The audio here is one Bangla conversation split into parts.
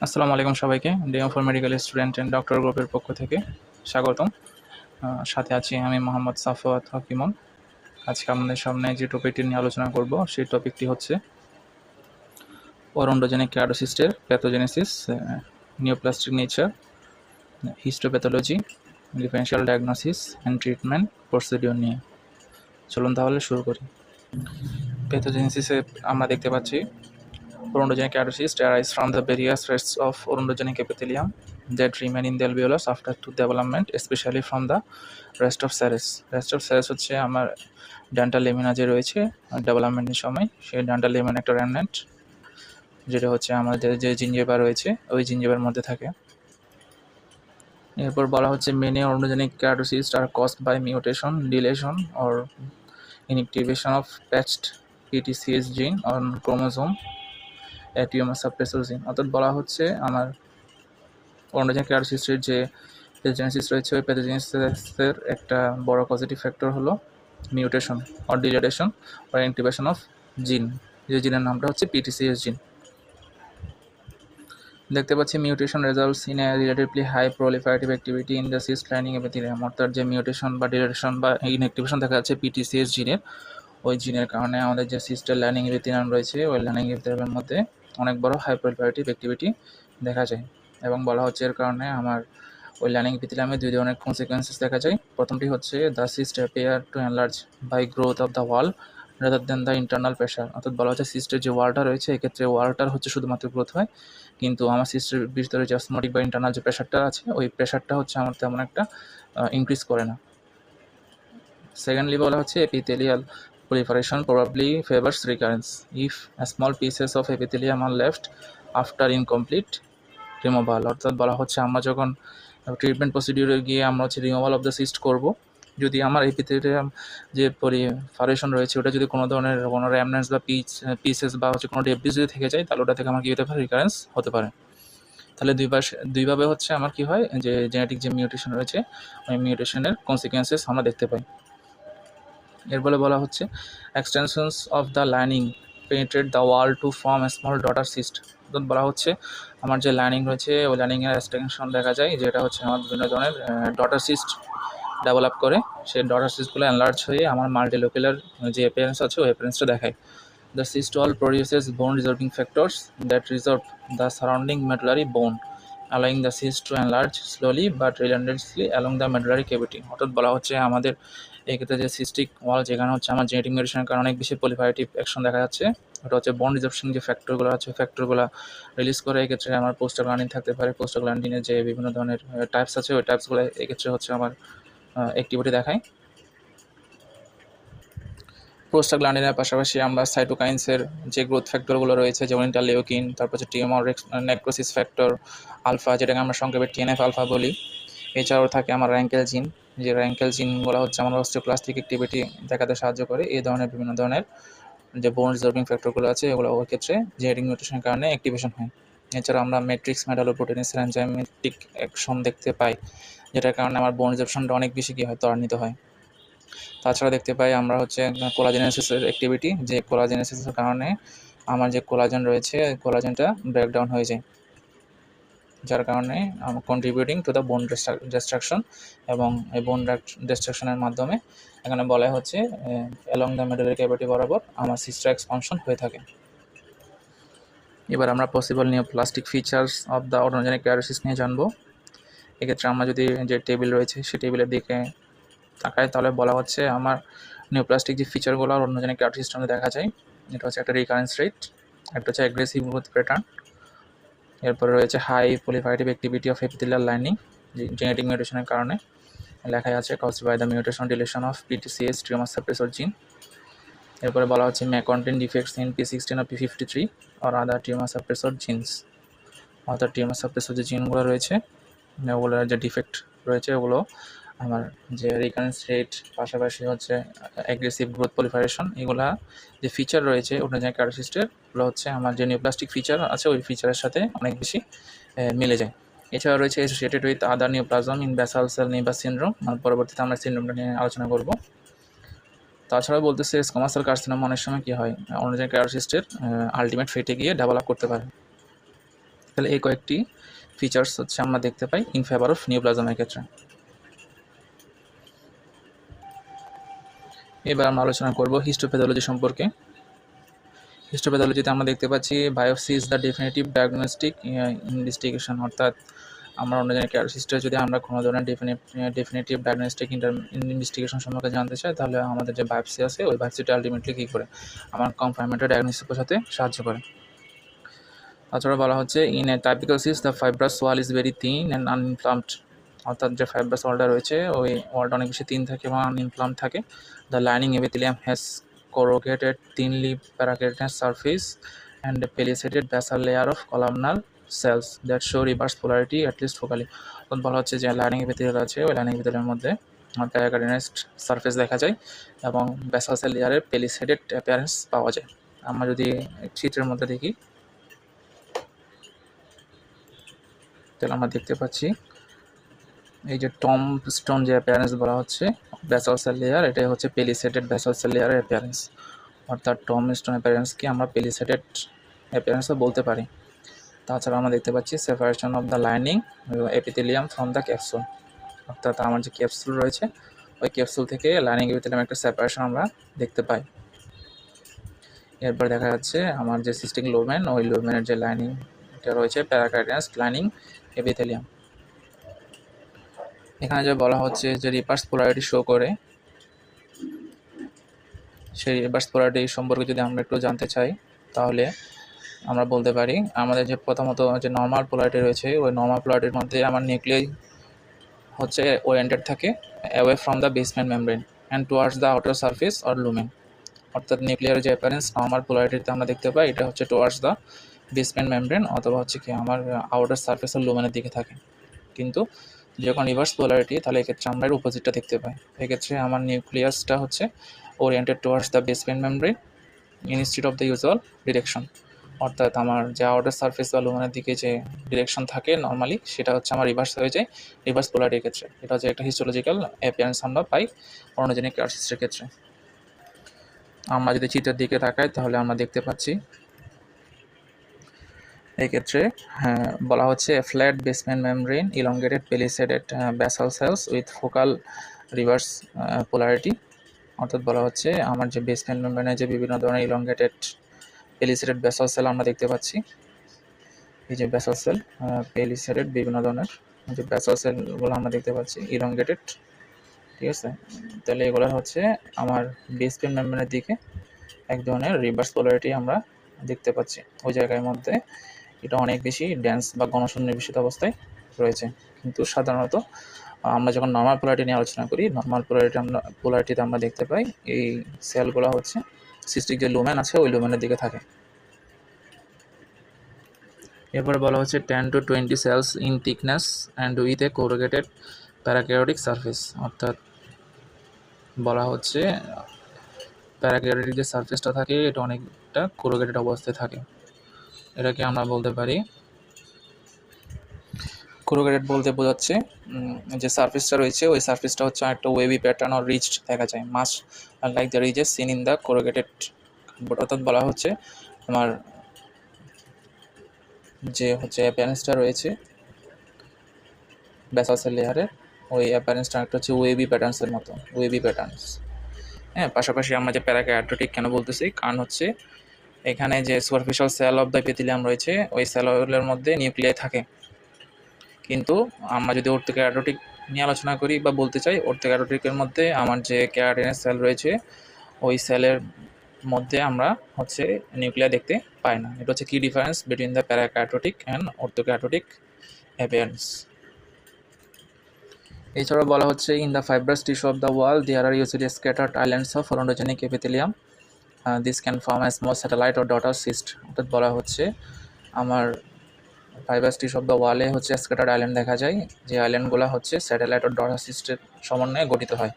আসসালামু আলাইকুম সবাইকে। DM for medical student and doctor গ্রুপের পক্ষ থেকে স্বাগতম। সাথে আছি আমি মোহাম্মদ সাফওয়াত হকিমন। আজকে আপনাদের সামনে যে টপিকটি নিয়ে আলোচনা করব সেই টপিকটি হচ্ছে অরন্ডোজেনিক কেরাটোসিস্টের pathogenesis, neoplastic nature, histopathology, differential diagnosis and treatment procedure নিয়ে। চলুন তাহলে শুরু করি। প্যাথোজেনেসিসে আমরা দেখতে পাচ্ছি Orondogenic keratocysts arise from the various rests of orondogenic epithelium that remain in the alveolus after tooth development, especially from the rest of seres. Rest of seres হচ্ছে আমার ডেন্টাল লেমিনা যে রয়েছে ডেভেলপমেন্টের সময়, সেই ডেন্টাল লেমিনা একটা রেমনেন্ট যেটা হচ্ছে আমাদের যে জিঞ্জিভা রয়েছে ওই জিঞ্জিভার মধ্যে থাকে। এরপর বলা হচ্ছে many orondogenic keratocysts are caused by mutation, deletion or inactivation of patched PTCS gene on chromosome tumour suppressor gene. অর্থাৎ বলা হচ্ছে আমার অরন্ডোজেনিক কেরাটোসিস্টের যে প্যাথোজেনেসিস রয়েছে ওই প্যাথোজেনেসিসের একটা বড় পজিটিভ ফ্যাক্টর হলো mutation or deletion or inactivation of gene, যে জিনের নামটা হচ্ছে পিটিসিএস জিন। দেখতে পাচ্ছি mutation results in a relatively high proliferative activity in the cyst lining epithelium. অর্থাৎ যে মিউটেশন বা ডিলেটেশন বা ইনঅ্যাক্টিভেশন দেখা যাচ্ছে পিটিসিএস জিনের, ওই জিনের কারণে আমাদের যে সিস্টের লাইনিং এপিথেলিয়াম রয়েছে ওই লাইনিং এপিথেলিয়ামের মধ্যে অনেক বড় হাই প্রলিফারেটিভ অ্যাক্টিভিটি দেখা যায়। এবং বলা হচ্ছে এর কারণে আমার ওই লাইনিং এপিথেলিয়ামে দুই ধরনের কনসিকুয়েন্সেস দেখা যায়। প্রথমটি হচ্ছে the cyst appear to enlarge by growth of the wall rather than the internal pressure. অর্থাৎ বলা হচ্ছে সিস্টের যে ওয়ালটা রয়েছে এক্ষেত্রে ওয়ালটার হচ্ছে শুধুমাত্র গ্রোথ হয়, কিন্তু আমার সিস্টের ভিতরে যে অসমোটিক বা ইন্টারনাল যে প্রেশারটা আছে ওই প্রেশারটা হচ্ছে আমার তেমন একটা ইনক্রিজ করে না। সেকেন্ডলি বলা হচ্ছে epithelial proliferation probably favors recurrence if small pieces of epithelium are left after incomplete removal। অর্থাৎ বলা হচ্ছে আমরা যখন ট্রিটমেন্ট প্রসিডিউরে গিয়ে আমরা হচ্ছে রিমুভাল অফ দ্য সিস্ট করব, যদি আমার এপিথেলিয়াম যে পলিফারেশন রয়েছে ওটা যদি কোনো ধরনের কোনো র্যামনেন্স বা পিসেস বা হচ্ছে কোনো ডেব্রিজ যদি থেকে যায় তাহলে ওটা থেকে আমার কী হতে পারে, রিকারেন্স হতে পারে। তাহলে দুইভাবে হচ্ছে আমার কি হয়, যে জেনেটিক যে মিউটেশন রয়েছে ওই মিউটেশনের কনসিকুয়েন্সেস আমরা দেখতে পাই। এরপরে বলা হচ্ছে extensions of the lining penetrate the wall to form a small daughter cyst. অর্থাৎ বলা হচ্ছে আমার যে লাইনিং রয়েছে ওই লাইনিংয়ের এক্সটেনশন দেখা যায়, যেটা হচ্ছে আমার বিভিন্ন ধরনের ডটার সিস্ট ডেভেলপ করে, সেই ডটার সিস্টগুলো এনলার্জ হয়ে আমার মাল্টিলোকুলার যে অ্যাপিয়ারেন্স আছে ওই অ্যাপিয়ারেন্সটা দেখায়। The cyst wall produces bone resorbing factors that resorb the surrounding medullary bone, allowing the cyst to enlarge slowly but relentlessly along the medullary cavity। অর্থাৎ বলা হচ্ছে আমাদের এক্ষেত্রে যে সিস্টিক ওয়াল যেখানে হচ্ছে আমার জেনেটিক মিউটেশনের কারণে অনেক বেশি পলিফারেটিভ অ্যাকশন দেখা যাচ্ছে, ওটা হচ্ছে বোন রিজর্পশন যে ফ্যাক্টরগুলো আছে ওই ফ্যাক্টরগুলো রিলিজ করে। এক্ষেত্রে আমার পোস্টাগ্ল্যান্ডিন থাকতে পারে, পোস্টাগ্ল্যান্ডিনের যে বিভিন্ন ধরনের টাইপস আছে ওই টাইপসগুলো এক্ষেত্রে হচ্ছে আমার অ্যাক্টিভিটি দেখায়। প্রোস্টাগ্ল্যান্ডিনের পাশাপাশি আমরা সাইটোকাইন্সের যে গ্রোথ ফ্যাক্টরগুলো রয়েছে যেমন ইন্টারলিউকিন, তারপর হচ্ছে টিউমার নেক্রোসিস ফ্যাক্টর আলফা, যেটাকে আমরা সংক্ষেপে টিএনএফ আলফা বলি। এছাড়াও থাকে আমার র্যাঙ্কেল জিন, যে র্যাঙ্কেল জিনগুলো হচ্ছে আমার অস্টিওক্লাস্টিক অ্যাক্টিভিটি দেখাতে সাহায্য করে। এই ধরনের বিভিন্ন ধরনের যে বোন রিজর্ভিং ফ্যাক্টরগুলো আছে এগুলো ওই ক্ষেত্রে জেনেটিক মিউটেশনের কারণে অ্যাক্টিভেশন হয়। এছাড়া আমরা ম্যাট্রিক্স মেটালোপ্রোটিনেসের এনজাইমেটিক অ্যাকশন দেখতে পাই, যেটার কারণে আমার বোন রিজর্পশনটা অনেক বেশি কী হয়, ত্বরান্বিত হয়। তাছাড়া দেখতে পাই আমরা হচ্ছে কোলাজেনেসিসের অ্যাক্টিভিটি, যে কোলাজেনেসিসের কারণে আমার যে কোলাজেন রয়েছে কোলাজেনটা ব্রেকডাউন হয়ে যায়, যার কারণে contributing to the bone destruction. এবং এই বোন ডিস্ট্রাকশনের মাধ্যমে এখানে বলা হচ্ছে অ্যালং দ্য মেডুলারি ক্যাভিটি বরাবর আমার সিস্টার এক্সপানশন হয়ে থাকে। এবার আমরা possible neoplastic features of the odontogenic keratocyst নিয়ে জানবো। এক্ষেত্রে আমরা যদি যে টেবিল রয়েছে সেই টেবিলের দিকে তাকাই তাহলে বলা হচ্ছে আমার নিওপ্লাস্টিক যে ফিচারগুলো অরনোজেনিক কেরাটোসিস্টেমে দেখা যায়, এটা হচ্ছে একটা রিকারেন্স রেট, একটা হচ্ছে অ্যাগ্রেসিভ গ্রোথ প্যাটার্ন, এরপরে রয়েছে high proliferative activity of epithelial lining genetic মিউটেশনের কারণে লেখা আছে caused by the mutation deletion of PTCS tumor suppressor gene। এরপরে বলা হচ্ছে may contain defects in P16 or P53 or other tumor suppressor genes। অর্থাৎ টিউমার সাপ্রেসর যে জিনগুলো রয়েছে ওগুলোর যে ডিফেক্ট রয়েছে ওগুলো আমার যে রিকারেন্স রেট পাশাপাশি হচ্ছে অ্যাগ্রেসিভ গ্রোথ পলিফারেশন এগুলা যে ফিচার রয়েছে অরনোজেনিক কেরাটোসিস্টের ওগুলো হচ্ছে আমার যে নিওপ্লাস্টিক ফিচার আছে ওই ফিচারের সাথে অনেক বেশি মিলে যায়। এছাড়া রয়েছে associated with other neoplasm in basal cell নেইবার সিনড্রোম, পরবর্তীতে আমরা সিনড্রোমটা নিয়ে আলোচনা করব। তাছাড়াও বলতেছে স্কোমাস সেল কার্সিনোমা অনেক সময় কী হয় অরনোজেনিক কেরাটোসিস্টের আলটিমেট ফেটে গিয়ে ডেভেলপ করতে পারে। তাহলে এই কয়েকটি ফিচার্স হচ্ছে আমরা দেখতে পাই ইন ফেভার অফ নিওপ্লাজমের ক্ষেত্রে। এবার আমরা আলোচনা করব হিস্টোপ্যাথোলজি সম্পর্কে। হিস্টোপ্যাথোলজিতে আমরা দেখতে পাচ্ছি biopsy is the definitive diagnostic investigation, অর্থাৎ আমরা অন্যজনের কেয়ার সিস্টেমে যদি আমরা কোনো ধরনের ডেফিনেটিভ ডায়াগনস্টিক ইনভেস্টিগেশন সম্পর্কে জানতে চাই, তাহলে আমাদের যে বায়োপসি আছে ওই বায়োপসিটা আলটিমেটলি কী করে আমার কনফার্মেন্টেড ডায়াগনোসিস বোঝাতে সাহায্য করে। তাছাড়া বলা হচ্ছে in a typical cyst the fibrous wall is very thin and uninflamed, অর্থাৎ যে ফাইব্রাস ওয়ালটা রয়েছে ওই ওয়ালটা অনেক বেশি থিন থাকে এবং আনইনফ্লামড থাকে। The lining epithelium has corrugated thinly paracarinated surface and a pelisated basal layer of columnar cells that show reverse polarity at least focally। বলা হচ্ছে যে লাইনিং এপিথেলিয়াম আছে ওই লাইনিং এপিথেলিয়ামের মধ্যে প্যারাকারিনাইজড সারফেস দেখা যায় এবং ব্যাসাল সেল লেয়ারের পেলিসেডেড অ্যাপিয়ারেন্স পাওয়া যায়। আমরা যদি চিত্রের মধ্যে দেখি তাহলে আমরা দেখতে পাচ্ছি এই যে টম স্টোন যে অ্যাপিয়ারেন্স বলা হচ্ছে ব্যাসাল সেল লেয়ার, এটাই হচ্ছে পেলিসেডেড ব্যাসাল সেল লেয়ারের অ্যাপিয়ারেন্স, অর্থাৎ টম স্টোন অ্যাপিয়ারেন্সকে আমরা পেলিসেডেড অ্যাপিয়ারেন্সও বলতে পারি। তাছাড়া আমরা দেখতে পাচ্ছি separation of the lining epithelium from the capsule, অর্থাৎ আমার যে ক্যাপসুল রয়েছে ওই ক্যাপসুল থেকে লাইনিং এপিথেলিয়াম একটা সেপারেশন আমরা দেখতে পাই। এরপর দেখা যাচ্ছে আমার যে সিস্টিক লুমেন ওই লুমেনের যে লাইনিংটা রয়েছে প্যারাকার্ডিনাস লাইনিং এপিথেলিয়াম। এখানে যে বলা হচ্ছে যে রিভার্স পোলারিটি শো করে, সেই রিভার্স পোলারিটি সম্পর্কে যদি আমরা একটু জানতে চাই তাহলে আমরা বলতে পারি আমাদের যে প্রথমত যে নর্মাল পোলারিটি রয়েছে ওই নর্মাল পোলারিটির মধ্যে আমার নিউক্লিয়াই হচ্ছে ওরিয়েন্টেড থাকে away from the basement membrane and towards the outer surface or lumen, অর্থাৎ নিউক্লিয়ার যে অ্যাপারেন্স নর্মাল পোলারিটিতে আমরা দেখতে পাই এটা হচ্ছে টুয়ার্ডস দ্য বেসমেন্ট মেমব্রেন অথবা হচ্ছে কি আমার আউটার সারফেস অর লুমেনের দিকে থাকে। কিন্তু যখন রিভার্স পোলারিটি তাহলে এক্ষেত্রে আমরা এর অপোজিটটা দেখতে পাই, এক্ষেত্রে আমার নিউক্লিয়াসটা হচ্ছে oriented towards the basement membrane instead of the usual direction, অর্থাৎ আমার যে আউটার সারফেস বা লুমেনের দিকে যে ডিরেকশন থাকে নর্মালি সেটা হচ্ছে আমার রিভার্স হয়ে যায় রিভার্স পোলারিটির ক্ষেত্রে। এটা হচ্ছে একটা হিস্টোলজিক্যাল অ্যাপিয়ারেন্স আমরা পাই অর্নোজেনিক কেয়ার সিস্টেমের ক্ষেত্রে। আমরা যদি চিত্রের দিকে তাকাই তাহলে আমরা দেখতে পাচ্ছি এই ক্ষেত্রে বলা হচ্ছে flat basement membrane elongated palisaded basal cells with focal reverse polarity, অর্থাৎ বলা হচ্ছে আমার যে বেসমেন্ট মেমব্রেনে যে বিভিন্ন ধরনের ইলংগেটেড পেলিসেডেড ব্যাসাল সেল আমরা দেখতে পাচ্ছি, এই যে ব্যাসাল সেল পেলিসেডেড বিভিন্ন ধরনের যে ব্যাসাল সেলগুলো আমরা দেখতে পাচ্ছি ইলংগেটেড, ঠিক আছে। তাহলে এগুলো হচ্ছে আমার বেসমেন্ট মেমব্রেনের দিকে এক ধরনের রিভার্স পোলারিটি আমরা দেখতে পাচ্ছি, ওই জায়গার মধ্যে এটা অনেক বেশি ডেন্স বা ঘনসন্নিবেশিত অবস্থায় রয়েছে। কিন্তু সাধারণত আমরা যখন নর্মাল পোলারিটি নিয়ে আলোচনা করি নর্মাল পোলারিটিতে আমরা দেখতে পাই এই সেলগুলো হচ্ছে সিস্টিক যে লুমেন আছে ওই লুমেনের দিকে থাকে। এরপরে বলা হচ্ছে 10 to 20 cells in thickness and with a corrugated parakeratotic surface, অর্থাৎ বলা হচ্ছে প্যারাক্যারিওটিক যে সারফেসটা থাকে এটা অনেকটা কোরুগেটেড অবস্থায় থাকে। এটাকে আমরা বলতে পারি কোরুগেটেড বলতে বোঝাচ্ছে যে সারফেসটা রয়েছে ওই সারফেসটা হচ্ছে একটা ওয়েভি প্যাটার্ন অর রিচড দেখা যায় much like the ridges seen in the corrugated cardboard, অর্থাৎ বলা হচ্ছে আমার যে হচ্ছে অ্যাপিয়ারেন্সটা রয়েছে ব্যাসাল সেল লেয়ারের ওই অ্যাপিয়ারেন্সটা একটা হচ্ছে ওয়েভি প্যাটার্নসের মতো ওয়েভি প্যাটার্নস। হ্যাঁ, পাশাপাশি আমরা যে প্যারাক্যারিওটিক কেন বলতেছি কারণ হচ্ছে এখানে যে superficial cell of the epithelium রয়েছে ওই সেলগুলোর মধ্যে নিউক্লিয়াই থাকে, কিন্তু আমরা যদি অর্থোক্যারিওটিক নিয়ে আলোচনা করি বা বলতে চাই অর্থোক্যারিওটিকের মধ্যে আমার যে ক্যারাটিনাস সেল রয়েছে ওই সেলের মধ্যে আমরা হচ্ছে নিউক্লিয়ার দেখতে পাই না। এটা হচ্ছে কি difference between the parakeratotic and orthokeratotic appearance. এছাড়াও বলা হচ্ছে in the fibrous tissue of the wall there are usually scattered islands of odontogenic epithelium, this can form a small satellite or daughter cyst, অর্থাৎ বলা হচ্ছে আমার ফাইব্রাস টিস্যু অফ দ্য ওয়ালে হচ্ছে স্ক্যাটার্ড আইল্যান্ড দেখা যায় যে আইল্যান্ডগুলো হচ্ছে স্যাটেলাইট অর ডটার সিস্টের সমন্বয়ে গঠিত হয়,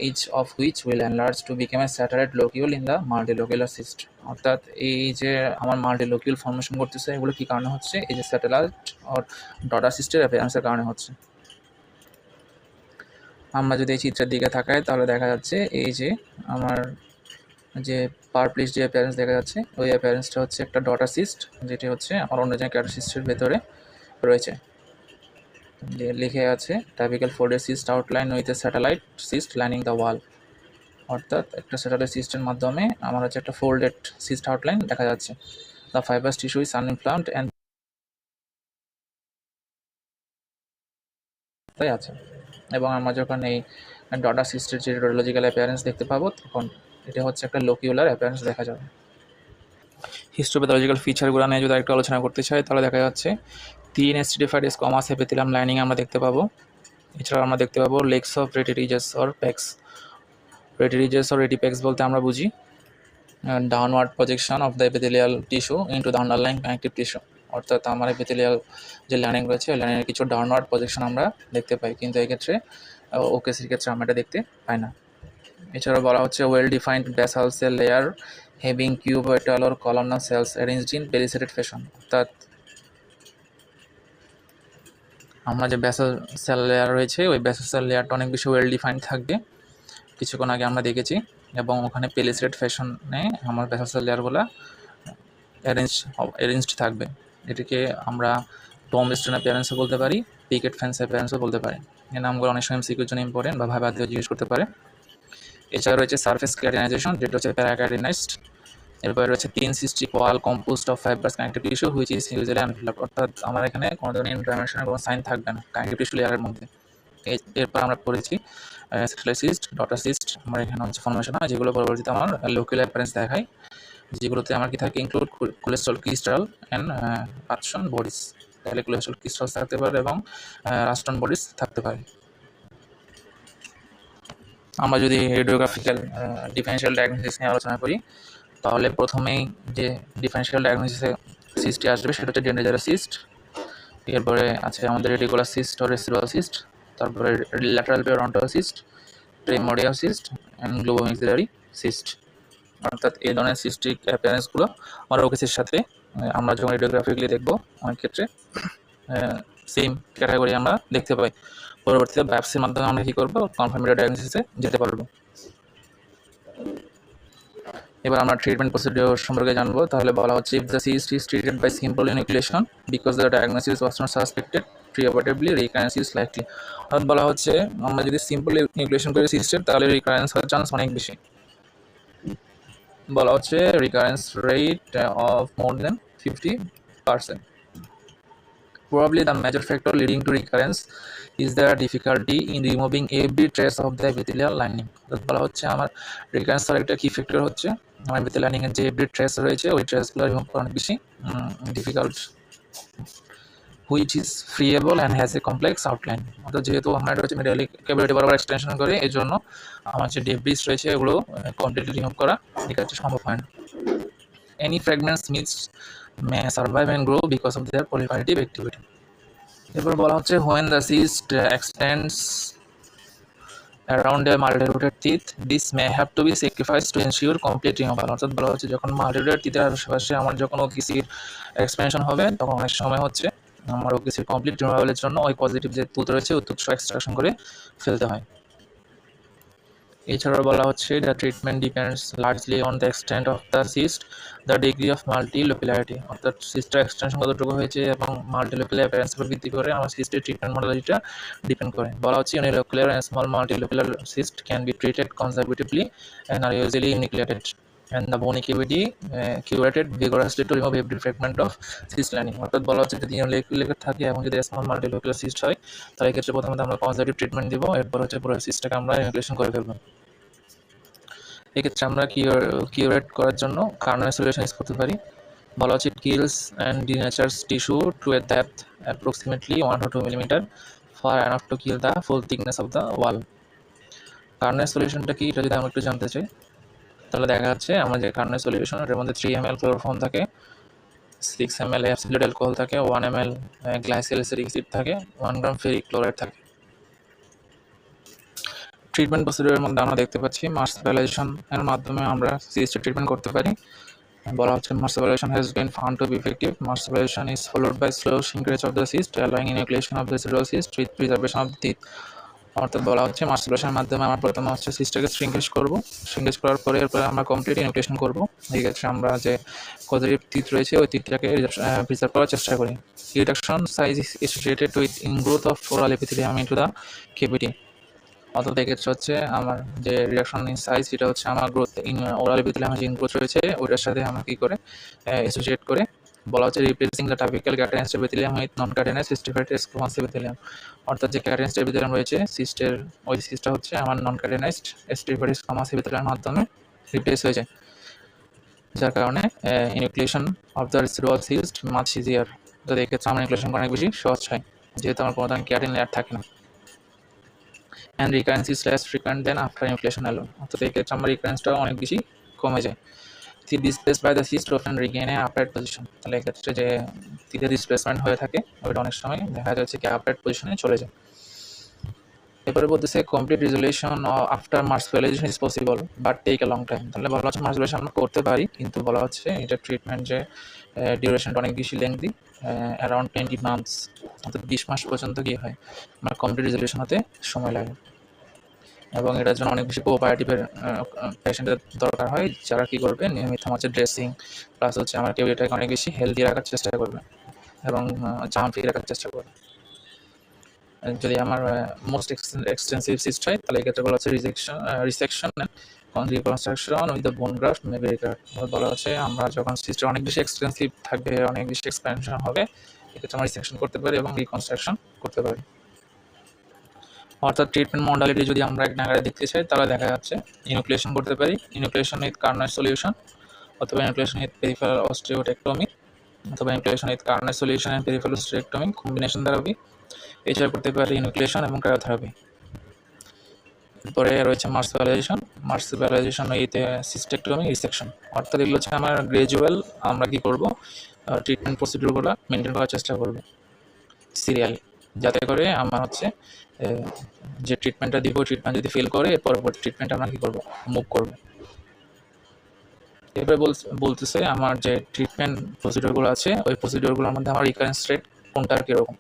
each of which will enlarge to become a satellite locule in the multilocular cyst, অর্থাৎ এই যে আমার মাল্টিলোকিউল ফর্মেশন করতেছে এগুলো কী কারণে হচ্ছে এই যে স্যাটেলাইট অর ডটার সিস্টের অ্যাপিয়ারেন্সের কারণে হচ্ছে। আমরা যদি এই চিত্রের দিকে তাকাই তাহলে দেখা যাচ্ছে এই যে আমার যে পার্পলিশ যে অ্যাপিয়ারেন্স দেখা যাচ্ছে ওই অ্যাপিয়ারেন্সটা হচ্ছে একটা ডটার সিস্ট, যেটি হচ্ছে আমার অন্যজনের ক্যাটার সিস্টের ভেতরে রয়েছে। লিখে আছে typical folded cyst outline with a satellite cyst lining the wall, অর্থাৎ একটা স্যাটেলাইট সিস্টের মাধ্যমে আমার হচ্ছে একটা ফোল্ডেড সিস্ট আউটলাইন দেখা যাচ্ছে। The fibrous tissue is uninflamed and তাই আছে। এবং আমরা যখন এই ডটার সিস্টের যে রেডিওলজিক্যাল অ্যাপিয়ারেন্স দেখতে পাবো তখন এটা হচ্ছে একটা লোকিউলার অ্যাপিয়ারেন্স দেখা যাবে। হিস্টোপ্যাথোলজিক্যাল ফিচারগুলো নিয়ে যদি একটু আলোচনা করতে চাই তাহলে দেখা যাচ্ছে 3 স্ট্রেটিফাইড স্কোমাস এপিথেলিয়াম লাইনিং আমরা দেখতে পাবো। এছাড়াও আমরা দেখতে পাবো lacks of rete ridges or pegs. Rete ridges or rete pegs বলতে আমরা বুঝি downward projection of the epithelial tissue into the underlying connective tissue, অর্থাৎ আমার এপিথেলিয়াল যে লাইনিং রয়েছে ওই লাইনের কিছু ডাউনওয়ার্ড প্রজেকশন আমরা দেখতে পাই, কিন্তু এই ক্ষেত্রে ওকেসির ক্ষেত্রে আমরা এটা দেখতে পাই না। এছাড়াও বলা হচ্ছে well defined basal cell layer having cuboidal or columnar cells arranged in palisaded fashion, অর্থাৎ আমরা যে বেসাল সেল লেয়ার রয়েছে ওই বেসাল সেল লেয়ারটা অনেক বেশি ওয়েল ডিফাইন্ড থাকবে, কিছুক্ষণ আগে আমরা দেখেছি, এবং ওখানে পেলিসেটেড ফ্যাশনে আমার বেসাল সেল লেয়ারগুলো অ্যারেঞ্জড থাকবে। এটিকে আমরা টম স্টোন অ্যাপিয়ারেন্সও বলতে পারি, পিকেট ফেন্স অ্যাপিয়ারেন্সও বলতে পারি। এই নামগুলো অনেক সময় এমসিকিউর জন্য ইম্পর্টেন্ট বা ভাবে জিজ্ঞেস করতে পারে। এছাড়া রয়েছে সারফেস কেরাটিনাইজেশন, যেটা হচ্ছে প্যারাকেরাটিনাইজড। এরপরে রয়েছে তিন cystic wall composed of fibres connective tissue which is usually undeveloped, অর্থাৎ আমার এখানে কোনো ধরনের ইনফ্লামেশনের কোনো সাইন থাকবে না কানেক্টিভ টিস্যু লেয়ারের মধ্যে। এরপর আমরা পড়েছি স্যাটেলাইট সিস্ট, ডটার সিস্ট আমার এখানে হচ্ছে ফর্মেশন হয়, যেগুলো পরবর্তীতে আমার লোকিউলার অ্যাপিয়ারেন্স দেখায়, যেগুলোতে আমার কি থাকে include cholesterol crystal and Ruston bodies. তাহলে কোলেস্ট্রল ক্রিস্টাল থাকতে পারে এবং রাস্টন বডিস থাকতে পারে। আমরা যদি রেডিওগ্রাফিক্যাল ডিফারেনশিয়াল ডায়াগনোসিস নিয়ে আলোচনা করি তাহলে প্রথমেই যে ডিফারেনশিয়াল ডায়াগনোসিসে সিস্টটি আসবে সেটা হচ্ছে ডেন্ড্রাইজারাস সিস্ট। এরপরে আছে আমাদের রেডিকুলার সিস্ট ও রেসিডুয়াল সিস্ট, তারপরে lateral periodontal cyst, primordial cyst and globulomaxillary cyst. অর্থাৎ এই ধরনের সিস্টিক অ্যাপিয়ারেন্সগুলো আমরা ওকেসির সাথে আমরা যখন রেডিওগ্রাফিক্যালি দেখবো অনেক ক্ষেত্রে সেম ক্যাটাগরি আমরা দেখতে পাই। পরবর্তীতে বায়োপসির মাধ্যমে আমরা কী করবো, কনফার্মেটরি ডায়াগনোসিসে যেতে পারবো। এবার আমরা ট্রিটমেন্ট প্রসিডিওর সম্পর্কে জানবো। তাহলে বলা হচ্ছে if the cyst is treated by simple enucleation because the diagnosis was not suspected preoperatively recurrence is likely. অর্থাৎ বলা হচ্ছে আমরা যদি সিম্পল ইনুক্লিয়েশন করি সিস্টের তাহলে রিকারেন্স হওয়ার চান্স অনেক বেশি। বলা হচ্ছে recurrence rate of more than 50%। Probably the major factor leading to recurrence is the difficulty in removing every trace of the epithelial lining. বলা হচ্ছে আমার রিকারেন্স এর একটা কি ফ্যাক্টর হচ্ছে আমার epithelial lining এর যে এভরি ট্রেস রয়েছে ওই ট্রেসগুলো রিমুভ করা অনেক বেশি difficult, which is friable and has a complex outline। অর্থাৎ যেহেতু আমরা এটা হচ্ছে মেডিয়ালি ক্যাভিটি বরাবর এক্সটেনশন করে এই জন্য আমার যে ডেব্রিস রয়েছে এগুলো কমপ্লিটলি রিমুভ করা এক্ষেত্রে সম্ভব হয় না। Any fragments may survive and grow because of their proliferative activity. এরপর বলা হচ্ছে when the cyst extends around a multi-rooted teeth this may have to be sacrificed to ensure complete removal। অর্থাৎ বলা হচ্ছে যখন মাল্টি-রুটেড টিথের আশেপাশে আমার যখন ওকিসির এক্সপেনশন হবে তখন অনেক সময় হচ্ছে আমার ওকিসির কমপ্লিট রিমুভালের জন্য ওই পজিটিভ যে টুথ রয়েছে ওই টুথ এক্সট্রাকশন করে ফেলতে হয়। এছাড়াও বলা হচ্ছে the treatment depends largely on the extent of the cyst, the degree of multilocularity. অর্থাৎ সিস্টের এক্সটেনশন কতটুকু হয়েছে এবং মাল্টিলোকুলার অ্যাপিয়ারেন্স উপর ভিত্তি করে আমার সিস্টের ট্রিটমেন্ট মডেলিটিটা ডিপেন্ড করে। বলা হচ্ছে unilocular and small multilocular cyst can be treated conservatively and are usually enucleated and the bony cavity curated vigorously to remove every fragment of cyst lining। অর্থাৎ বলা হচ্ছে যদি ইউনিকুলার থাকে এবং যদি স্মল মাল্টিলোকুলার সিস্ট হয় তাহলে এক্ষেত্রে প্রথমত আমরা কনজারভেটিভ ট্রিটমেন্ট দিব, এরপর হচ্ছে পুরো সিস্টটাকে আমরা ইনক্লুশন করে ফেলবো। এক্ষেত্রে আমরা কিউরেট করার জন্য কার্নাল সলিউশন ইউজ করতে পারি। বলা হচ্ছে kills and denatures tissue to a depth approximately 1 to 2 millimeter for enough to kill the full thickness of the wall. Carnoy's সলিউশনটা কি এটা যদি আমরা একটু জানতে চাই তাহলে দেখা যাচ্ছে আমার যে কার্নাল সলিউশন এর মধ্যে 3 ml ক্লোরোফর্ম থাকে, 6 ml অ্যাবসলিউট অ্যালকোহল থাকে, 1 ml গ্লাইসিল অ্যাসিটিক অ্যাসিড থাকে, 1 গ্রাম ফেরিক ক্লোরাইড থাকে। ট্রিটমেন্ট প্রসিডিউরের মধ্যে আমরা দেখতে পাচ্ছি মার্সেপাইলেশন এর মাধ্যমে আমরা সিস্টের ট্রিটমেন্ট করতে পারি। বলা হচ্ছে marsupialization has been found to be effective. Marsupialization is followed by slow shrinkage of the cyst allowing enucleation of the residual cyst with preservation of the teeth। অর্থাৎ বলা হচ্ছে মাস্টারবেশনের মাধ্যমে আমরা প্রথমে হচ্ছে সিস্টটাকে শ্রিঙ্কেজ করার পরে এরপরে আমরা কমপ্লিট ইনক্লুশন করবো। এই ক্ষেত্রে আমরা যে কতটি তীত রয়েছে ওই তীতটাকে প্রিজার্ভ করার চেষ্টা করি। Reduction size is associated with ingrowth of oral epithelium into the cavity. অর্থাৎ এক্ষেত্রে হচ্ছে আমার যে রিডাকশন ইন সাইজ সেটা হচ্ছে আমার গ্রোথ ইন ওরাল এপিথেলিয়ামের যে ইনগ্রোথ রয়েছে ওইটার সাথে আমরা কী করে অ্যাসোসিয়েট করে বলা হচ্ছে replacing the typical keratinized epithelium with non keratinized stratified squamous epithelium. অর্থাৎ যে ক্যাটারাইজড এপিথেলিয়াম রয়েছে সিস্টের ওই সিস্টটা হচ্ছে আমার নন ক্যাটারাইজড স্টিফাইড স্কোমাস এপিথেলিয়ামের মাধ্যমে রিপ্লেস হয়ে যায়, যার কারণে inclusion of the residual cyst much easier. যদি এক্ষেত্রে আমার ইনক্লুশন অনেক বেশি সহজ হয় যেহেতু আমার কোনো ধরনের ক্যারাটিন লেয়ার থাকে না। And recurrence is less frequent than after enucleation alone. অর্থাৎ এই ক্ষেত্রে আমার রিকারেন্সটাও অনেক বেশি কমে যায়। Displaced by the cyst often regain a upright position. তাহলে এক্ষেত্রে যে তীরের ডিসপ্লেসমেন্ট হয়ে থাকে ওইটা অনেক সময় দেখা যাচ্ছে কি আপরাইট পজিশনে চলে যায়। এরপরে বলতেছে complete resolution after marsupialization is possible but take a long time. তাহলে বলা হচ্ছে মার্সুয়ালাইজেশন আমরা করতে পারি কিন্তু বলা হচ্ছে এটা ট্রিটমেন্ট যে ডিউরেশনটা অনেক বেশি লেংদি, অ্যারাউন্ড 20 মান্থস, অর্থাৎ 20 মাস পর্যন্ত কি হয় আমার কমপ্লিট রেজুলেশন হতে সময় লাগে। এবং এটার জন্য অনেক বেশি কোঅপারেটিভের পেশেন্টের দরকার হয় যারা কী করবে নিয়মিত হচ্ছে ড্রেসিং প্লাস হচ্ছে আমার কেভিটিটাকে অনেক বেশি হেলদি রাখার চেষ্টা করবে এবং জাম ফ্রি রাখার চেষ্টা করবে। যদি আমার মোস্ট এক্সটেন্সিভ সিস্ট হয় তাহলে এক্ষেত্রে বলা হচ্ছে resection reconstruction with the bone graft maybe required. বলা হচ্ছে আমরা যখন সিস্টের অনেক বেশি এক্সটেন্সিভ থাকবে অনেক বেশি এক্সপ্যানশন হবে এক্ষেত্রে আমরা রিসেকশন করতে পারি এবং রিকনস্ট্রাকশন করতে পারি। অর্থাৎ ট্রিটমেন্ট মডালিটি যদি আমরা এক নাগারে দেখতে চাই তাহলে দেখা যাচ্ছে ইনোকুলেশন করতে পারি, ইনোকুলেশন উইথ কার্নার সলিউশন অথবা ইনোকুলেশন উইথ পেরিফেরাল অস্টিওটেক্টমি অথবা inoculation with Carnoy's solution and peripheral ostectomy combination therapy. এছাড়া করতে পারি ইনোকুলেশন এবং ক্রায়োথেরাপি। এরপরে রয়েছে মার্সুয়ালাইজেশন উইথ সিস্টেক্টমি রিসেকশন। অর্থাৎ এগুলো হচ্ছে আমার গ্রাজুয়াল আমরা কী করবো ট্রিটমেন্ট প্রসিডিউরগুলো মেনটেন করার চেষ্টা করবো সিরিয়াল, যাতে করে আমার হচ্ছে যে ট্রিটমেন্টটা দিব ট্রিটমেন্ট যদি ফেল করে এর পরবর্তী ট্রিটমেন্ট আমরা কী করবো মুভ করবো। এরপরে বলতেছে আমার যে ট্রিটমেন্ট প্রসিডিউরগুলো আছে ওই প্রসিডিউরগুলোর মধ্যে আমার রিকারেন্স রেট কোনটার কীরকম।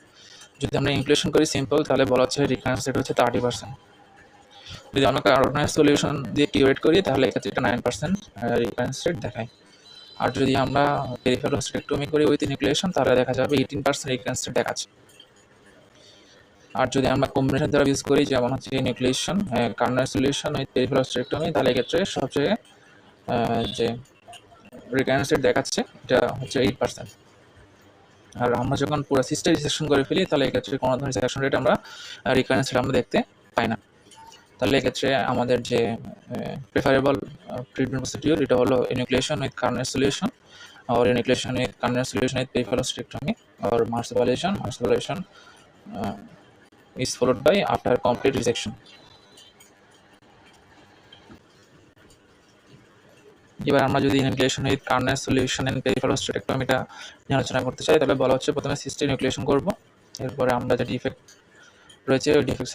যদি আমরা ইনক্লুশন করি সিম্পল তাহলে বলা হচ্ছে রিকারেন্স রেট হচ্ছে 30%। যদি আমরা কার্নার সলিউশন দিয়ে কিউরেট করি তাহলে এক্ষেত্রে এটা 9% রিকারেন্স রেট দেখায়। আর যদি আমরা পেরিফেরাল অস্টিওটেক্টমি করি উইথ ইনক্লুশন তাহলে দেখা যাবে 18% রিকারেন্স রেট দেখাচ্ছে। আর যদি আমরা কম্বিনেশন থেরাপি ইউজ করি যেমন হচ্ছে ইনক্লুশন কার্নার সলিউশন উইথ পেরিফেরাল অস্টিওটেক্টমি তাহলে এক্ষেত্রে সবচেয়ে যে রিকারেন্স রেট দেখাচ্ছে এটা হচ্ছে 8%। আর আমরা যখন পুরো সিস্টেম রিসেকশন করে ফেলি তাহলে এক্ষেত্রে কোনো ধরনের রিসেকশন রেট আমরা রিকারেন্স রেট আমরা দেখতে পাই না। তাহলে এক্ষেত্রে আমাদের যে প্রেফারেবল ট্রিটমেন্ট প্রসিডিউর এটা হলো inoculation with Carnoy's solution or inoculation with cardiac solution with peripheral osteotomy or marsupialization is followed by after complete resection. এবার আমরা যদি inoculation with Carnoy's solution and peripheral অস্টিওটেক্টমিটা নিয়ে আলোচনা করতে চাই তাহলে বলা হচ্ছে প্রথমে সিস্টেম ইনোকুলেশন করব, এরপরে আমরা যে ডিফেক্ট রয়েছে ওই ডিফেক্ট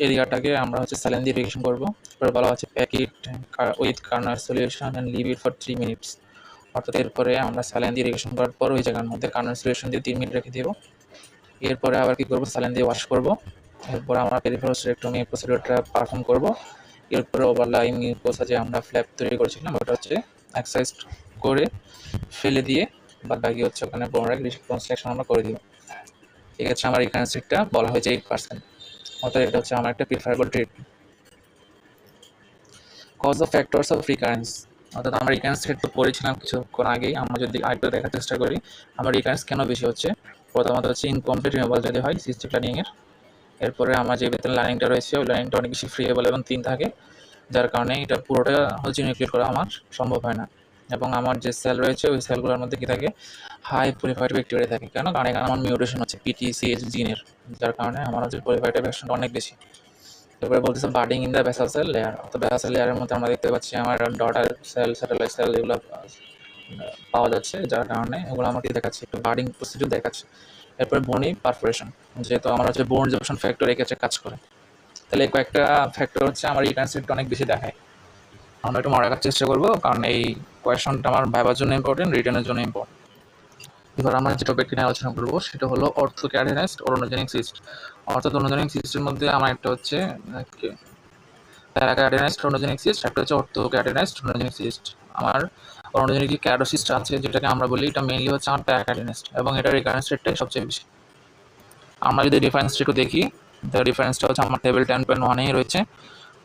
এরিয়াটাকে আমরা হচ্ছে স্যালাইন দিয়ে ইরিগেশন করবো। এরপরে বলা হচ্ছে pack it with Carnoy's solution and leave it for 3 minutes. অর্থাৎ এরপরে আমরা স্যালাইন দিয়ে ইরিগেশন করার পর ওই জায়গার মধ্যে কার্নার সলিউশন দিয়ে 3 মিনিট রেখে দেবো। এরপরে আবার কী করবো স্যালাইন দিয়ে ওয়াশ করবো। এরপরে আমরা পেরিফেরাল অস্টিওটেক্টমি প্রসিডিউরটা পারফর্ম করবো। এরপরে ওভারলাইং মিউকোসা যে আমরা ফ্ল্যাপ তৈরি করেছিলাম ওটা হচ্ছে এক্সারসাইজ করে ফেলে দিয়ে বাদ বাকি হচ্ছে ওখানে পুনরায় রিকনস্ট্রাকশন আমরা করে দিব। এক্ষেত্রে আমার রিকারেন্স রেটটা বলা হয়েছে 8%। অর্থাৎ এটা হচ্ছে আমার একটা preferable treatment. Cause of factors of recurrence, অর্থাৎ আমরা রিকারেন্স রেট তো পড়েছিলাম কিছুক্ষণ আগেই, আমরা যদি আরেকটু দেখার চেষ্টা করি আমার রিকারেন্স কেন বেশি হচ্ছে। প্রথমত হচ্ছে ইনকমপ্লিট রিমুভাল যদি হয় সিস্টিক লাইনিংয়ের, এরপরে আমার যে ভেতরে লাইনিংটা রয়েছে ওই লাইনিংটা অনেক বেশি ফ্রিয়েবল এবং থিন থাকে, যার কারণে এটা পুরোটা হচ্ছে ইনক্লুড করা আমার সম্ভব হয় না। এবং আমার যে সেল রয়েছে ওই সেলগুলোর মধ্যে কী থাকে হাই প্রলিফারেটিভ ব্যাকটেরিয়া থাকে। কেন? কারণ এখানে আমার মিউটেশন হচ্ছে PTCH জিনের, যার কারণে আমার হচ্ছে প্রলিফারেটিভ অ্যাকশনটা অনেক বেশি। এরপরে বলতেছে birding in the basal cell layer, অর্থাৎ বেসাল সেল লেয়ারের মধ্যে আমরা দেখতে পাচ্ছি আমার ডটার সেল স্যাটেলাইট সেল এগুলো পাওয়া যাচ্ছে, যার কারণে ওগুলো আমাকে দেখাচ্ছে একটু বার্ডিং প্রসিডিউর দেখাচ্ছে। এরপরে বোনি পারফোরেশন, যেহেতু আমার হচ্ছে বোন রিজর্পশন ফ্যাক্টর এক্ষেত্রে কাজ করে, তাহলে কয়েকটা ফ্যাক্টর হচ্ছে আমার রিকারেন্স রেটটা অনেক বেশি দেখায়। আমরা একটু মনে রাখার চেষ্টা করবো কারণ এই কোয়েশনটা আমার ভাইবার জন্য ইম্পর্টেন্ট, রিটার্নের জন্য ইম্পর্টেন্ট। এবার আমরা যে টপিকটি নিয়ে আলোচনা করবো সেটা হলো অর্থোক্যাটানাইজড অরোনোজেনিক সিস্ট। অর্থাৎ অরোনোজেনিক সিস্টের মধ্যে আমার একটা হচ্ছে প্যারাক্যাটানাইজড অরোনোজেনিক সিস্ট, একটা হচ্ছে অর্থোক্যাটানাইজড অরোনোজেনিক সিস্ট। আমার অরোনোজেনিক যে ক্যাটাসিস্ট আছে যেটাকে আমরা বলি, এটা মেইনলি হচ্ছে আমার প্যারাক্যাটানাইজড এবং এটার রিকারেন্স রেটটাই সবচেয়ে বেশি। আমরা যদি রেফারেন্সটা একটু দেখি, তো রেফারেন্সটা হচ্ছে আমার টেবিল 10.1-এই রয়েছে।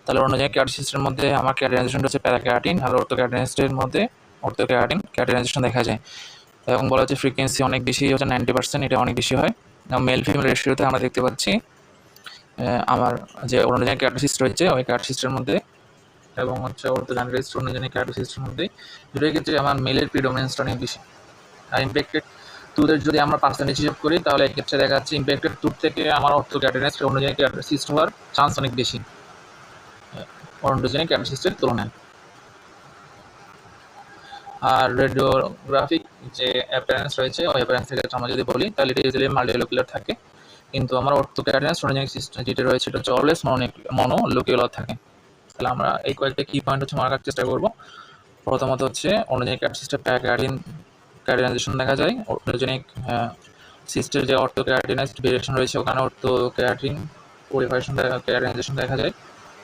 তাহলে অরোনোজেনিক ক্যাটাসিস্টের মধ্যে আমার ক্যাটানাইজেশনটা হচ্ছে প্যারাক্যাটাইন, আর অর্থোক্যাটানাইজডের মধ্যে ক্যাটানাইজেশন দেখা যায় এবং বলা হচ্ছে ফ্রিকোয়েন্সি অনেক বেশি হচ্ছে 90%, এটা অনেক বেশি হয়। মেল ফিমেল রেশিওতে আমরা দেখতে পাচ্ছি আমার যে অরোনোজেনিক ক্যাটাসিস্ট রয়েছে ওই ক্যাটাসিস্টের মধ্যে এবং হচ্ছে অর্থোক্যাটানাইজড অরোনোজেনিক ক্যাটাসিস্টের মধ্যে দুটোই ক্ষেত্রে আমার মেলের প্রিডোমিনেন্সটা অনেক বেশি। আর ইম্প্যাক্টেড টুদের যদি আমরা পার্সেন্টেজ হিসাব করি তাহলে এক্ষেত্রে দেখা যাচ্ছে ইম্প্যাক্টেড টু থেকে আমার অর্থোক্যাটানাইজড অরোনোজেনিক ক্যাটাসিস্ট হওয়ার চান্স অনেক বেশি অরোনোজেনিক ক্যাটাসিস্টের তুলনায়। আর রেডিওগ্রাফিক যে অ্যাপিয়ারেন্স রয়েছে ওই অ্যাপিয়ারেন্সের ক্ষেত্রে আমরা যদি বলি তাহলে এটা ইজিলি মাল্টিলোকুলার থাকে, কিন্তু আমার অর্থোক্যাটানাইজড অরোনোজেনিক সিস্টেম যেটা রয়েছে এটা হচ্ছে অলওয়েজ মনোলোকুলার থাকে। তাহলে আমরা এই কয়েকটা কি পয়েন্ট হচ্ছে মারার চেষ্টা করব। প্রথমত হচ্ছে অরোনোজেনিক ক্যাটাসিস্টের ক্যাটানাইজেশন দেখা যায়। অরোনোজেনিক সিস্টের যে অর্থোক্যাটানাইজড ভেরিয়েশন রয়েছে ওখানে অর্থোক্যাটাইন ক্যাটানাইজেশন দেখা যায়।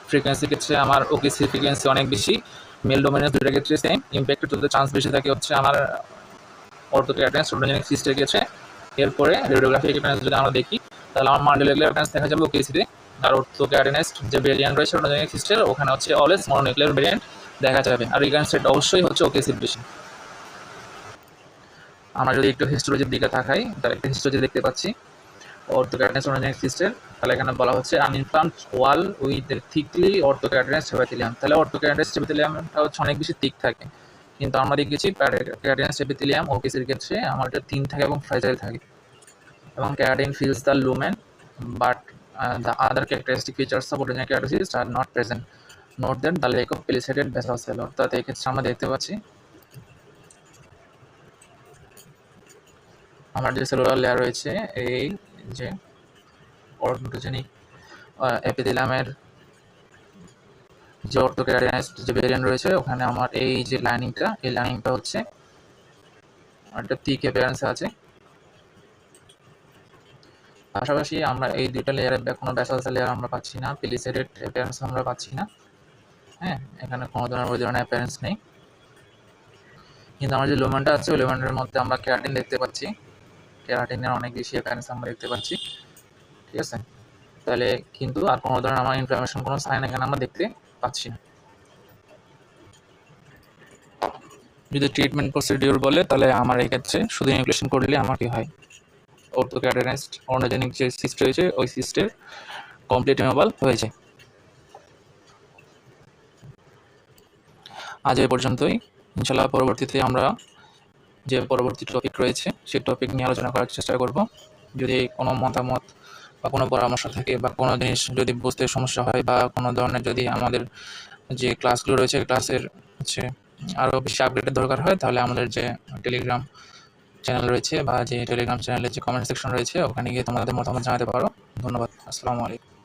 ফ্রিকোয়েন্সি ক্ষেত্রে আমার ওকেসি ফ্রিকোয়েন্সি অনেক বেশি, মেল ডোমেনের দুইটার ক্ষেত্রে সেম। ইম্প্যাক্টেড হতে চান্স বেশি থাকে হচ্ছে আমার অর্থোক্যাটানাইজড অরোনোজেনিক সিস্টের ক্ষেত্রে। এরপরে রেডিওগ্রাফিক অ্যাপিয়ারেন্স যদি আমরা দেখি তাহলে আমার মাল্টিলোকুলার অ্যাপিয়ারেন্স দেখা যাবে ওকেসিতে। আর অর্থোক্যাটানাইজড যে ভেরিয়েন্ট রয়েছে অরোনোজেনিক সিস্টের ওখানে হচ্ছে অলওয়েজ মনোনিউক্লিয়ার ভেরিয়েন্ট দেখা যাবে, আর রিকারেন্স রেট অবশ্যই হচ্ছে ওকেসির বেশি। আমরা যদি একটু হিস্টোলজির দিকে তাকাই তাহলে একটা হিস্টোলজি দেখতে পাচ্ছি অর্থোক্যাটানাইজড অরোনোজেনিক সিস্টের। তাহলে এখানে বলা হচ্ছে আনইনফ্লামড ওয়াল উইথ থিকলি অর্থোক্যাটানাইজড এপিথেলিয়াম। তাহলে অর্থোক্যাটানাইজড এপিথেলিয়ামটা হচ্ছে অনেক বেশি থিক থাকে, কিন্তু আমরা দেখেছি ক্যাটানাইজড এপিথেলিয়াম ওকেসির ক্ষেত্রে আমার থিন থাকে এবং ফ্রাজাইল থাকে। এবং keratin feels the lumen but the other characteristic features of original keratocysts are not present. Note that the lack of palisaded basal cell। অর্থাৎ এই ক্ষেত্রে আমরা দেখতে পাচ্ছি আমার যে সেলুলার লেয়ার রয়েছে এই যে অর্থোজেনিক এপিথেলিয়ামের যে অর্থোক্যাটানাইজড যে ভেরিয়েন্ট রয়েছে ওখানে আমার এই যে লাইনিংটা হচ্ছে একটা থিক অ্যাপিয়ারেন্স আছে। পাশাপাশি আমরা এই দুইটা লেয়ারের কোনো ব্যাসাল সেল লেয়ার আমরা পাচ্ছি না, পেলিসেডেড অ্যাপিয়ারেন্স আমরা পাচ্ছি না। হ্যাঁ, এখানে কোনো ধরনের অ্যাপিয়ারেন্স নেই, কিন্তু আমার যে লুমেনটা আছে ওই লুমেনের মধ্যে আমরা ক্যারাটিন দেখতে পাচ্ছি। ক্যারাটিনের অনেক বেশি অ্যাপিয়ারেন্স আমরা দেখতে পাচ্ছি, ঠিক আছে। তাহলে কিন্তু আর কোনো ধরনের আমার ইনফ্লামেশন কোনো সাইন এখানে আমরা দেখতে পাচ্ছি না। যদি ট্রিটমেন্ট প্রসিডিউর বলে তাহলে আমার এই ক্ষেত্রে শুধু নিউক্লিয়েশন করলে আমার কি হয়, অর্থোক্যাটানাইজড অরোনোজেনিক যে সিস্ট রয়েছে ওই সিস্টের কমপ্লিট রিমুভাল হয়ে যায়। আজ এই পর্যন্তই। ইনশাল্লাহ পরবর্তীতে আমরা যে পরবর্তী টপিক রয়েছে সেই টপিক নিয়ে আলোচনা করার চেষ্টা করব। যদি কোনো মতামত বা কোনো পরামর্শ থাকে বা কোনো জিনিস যদি বুঝতে সমস্যা হয় বা কোনো ধরনের যদি আমাদের যে ক্লাসগুলো রয়েছে ক্লাসের হচ্ছে আরও বেশি আপডেটের দরকার হয় তাহলে আমাদের যে টেলিগ্রাম চ্যানেল রয়েছে বা যে টেলিগ্রাম চ্যানেলের যে কমেন্ট সেকশন রয়েছে ওখানে গিয়ে তোমাদের মতামত জানাতে পারো। ধন্যবাদ। আসসালামু আলাইকুম।